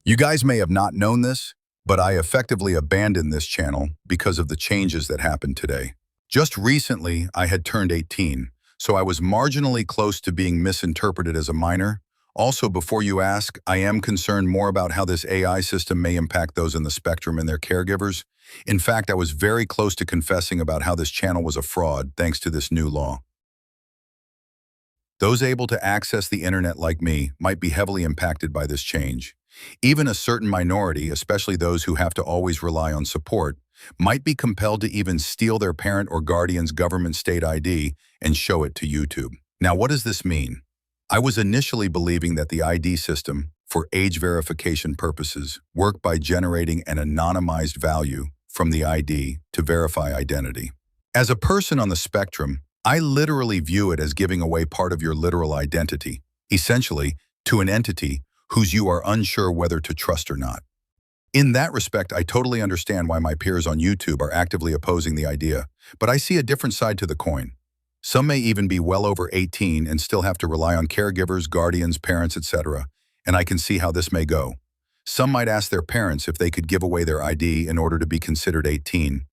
You guys may have not known this, but I effectively abandoned this channel because of the changes that happened today. Just recently, I had turned 18, so I was marginally close to being misinterpreted as a minor. Also, before you ask, I am concerned more about how this AI system may impact those in the spectrum and their caregivers. In fact, I was very close to confessing about how this channel was a fraud thanks to this new law. Those able to access the internet like me might be heavily impacted by this change. Even a certain minority, especially those who have to always rely on support, might be compelled to even steal their parent or guardian's government state ID and show it to YouTube. Now, what does this mean? I was initially believing that the ID system, for age verification purposes, worked by generating an anonymized value from the ID to verify identity. As a person on the spectrum, I literally view it as giving away part of your literal identity, essentially, to an entity whose you are unsure whether to trust or not. In that respect, I totally understand why my peers on YouTube are actively opposing the idea, but I see a different side to the coin. Some may even be well over 18 and still have to rely on caregivers, guardians, parents, etc., and I can see how this may go. Some might ask their parents if they could give away their ID in order to be considered 18,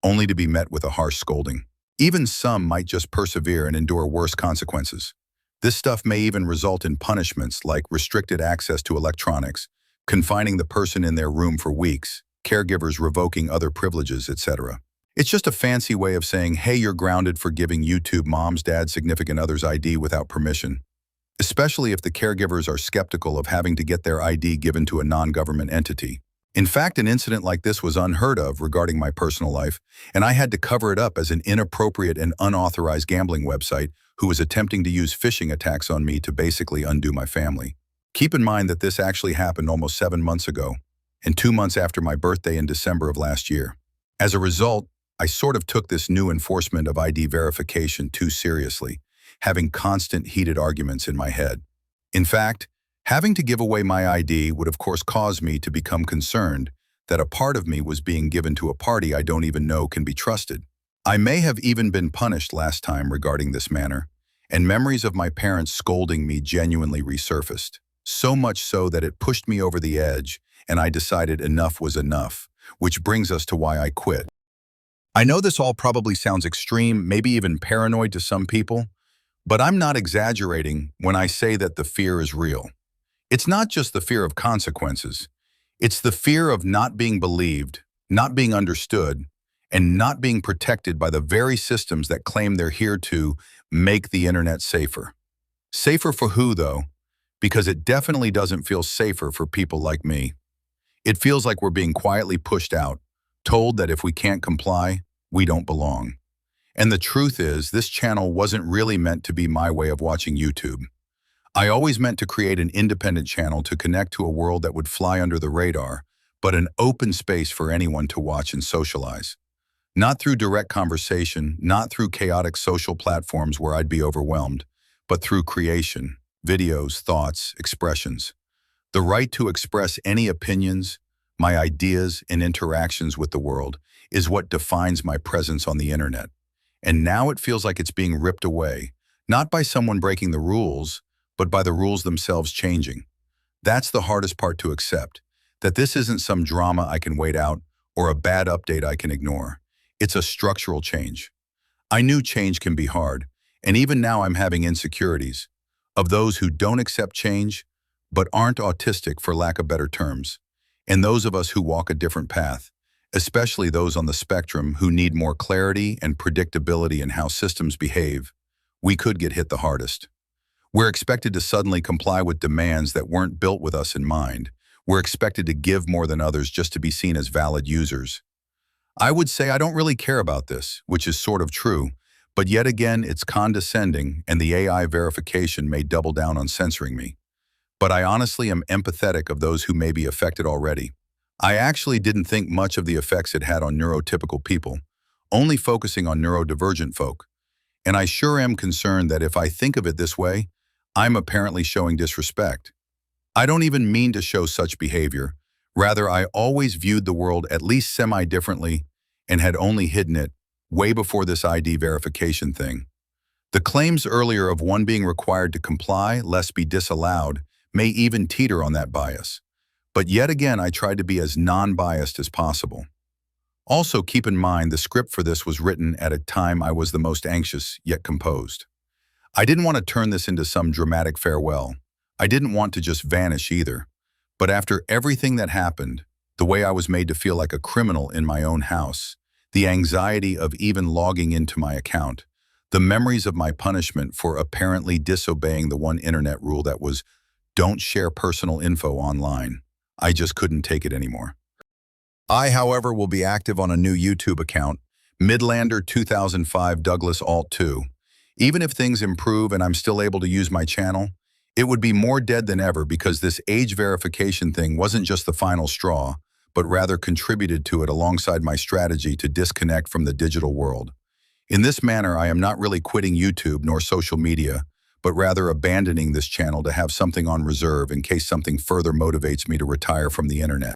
only to be met with a harsh scolding. Even some might just persevere and endure worse consequences. This stuff may even result in punishments like restricted access to electronics, confining the person in their room for weeks, caregivers revoking other privileges, etc. It's just a fancy way of saying, hey, you're grounded for giving YouTube mom's, dad's, significant other's ID without permission, especially if the caregivers are skeptical of having to get their ID given to a non-government entity. In fact, an incident like this was unheard of regarding my personal life, and I had to cover it up as an inappropriate and unauthorized gambling website who was attempting to use phishing attacks on me to basically undo my family. Keep in mind that this actually happened almost 7 months ago, and 2 months after my birthday in December of last year. As a result, I sort of took this new enforcement of ID verification too seriously, having constant heated arguments in my head. In fact, having to give away my ID would of course cause me to become concerned that a part of me was being given to a party I don't even know can be trusted. I may have even been punished last time regarding this manner, and memories of my parents scolding me genuinely resurfaced. So much so that it pushed me over the edge, and I decided enough was enough, which brings us to why I quit. I know this all probably sounds extreme, maybe even paranoid to some people, but I'm not exaggerating when I say that the fear is real. It's not just the fear of consequences. It's the fear of not being believed, not being understood, and not being protected by the very systems that claim they're here to make the internet safer. Safer for who, though? Because it definitely doesn't feel safer for people like me. It feels like we're being quietly pushed out, told that if we can't comply, we don't belong. And the truth is, this channel wasn't really meant to be my way of watching YouTube. I always meant to create an independent channel to connect to a world that would fly under the radar, but an open space for anyone to watch and socialize. Not through direct conversation, not through chaotic social platforms where I'd be overwhelmed, but through creation, videos, thoughts, expressions. The right to express any opinions, my ideas, and interactions with the world is what defines my presence on the internet. And now it feels like it's being ripped away, not by someone breaking the rules, but by the rules themselves changing. That's the hardest part to accept, that this isn't some drama I can wait out or a bad update I can ignore. It's a structural change. I knew change can be hard, and even now I'm having insecurities of those who don't accept change, but aren't autistic for lack of better terms, and those of us who walk a different path, especially those on the spectrum who need more clarity and predictability in how systems behave. We could get hit the hardest. We're expected to suddenly comply with demands that weren't built with us in mind. We're expected to give more than others just to be seen as valid users. I would say I don't really care about this, which is sort of true, but yet again, it's condescending, and the AI verification may double down on censoring me. But I honestly am empathetic of those who may be affected already. I actually didn't think much of the effects it had on neurotypical people, only focusing on neurodivergent folk. And I sure am concerned that if I think of it this way, I'm apparently showing disrespect. I don't even mean to show such behavior. Rather, I always viewed the world at least semi-differently and had only hidden it way before this ID verification thing. The claims earlier of one being required to comply lest be disallowed may even teeter on that bias. But yet again, I tried to be as non-biased as possible. Also, keep in mind the script for this was written at a time I was the most anxious, yet composed. I didn't want to turn this into some dramatic farewell. I didn't want to just vanish either. But after everything that happened, the way I was made to feel like a criminal in my own house, the anxiety of even logging into my account, the memories of my punishment for apparently disobeying the one internet rule that was, don't share personal info online. I just couldn't take it anymore. I, however, will be active on a new YouTube account, Midlander 2005 Douglas Alt 2. Even if things improve and I'm still able to use my channel, it would be more dead than ever because this age verification thing wasn't just the final straw, but rather contributed to it alongside my strategy to disconnect from the digital world. In this manner, I am not really quitting YouTube nor social media, but rather abandoning this channel to have something on reserve in case something further motivates me to retire from the internet.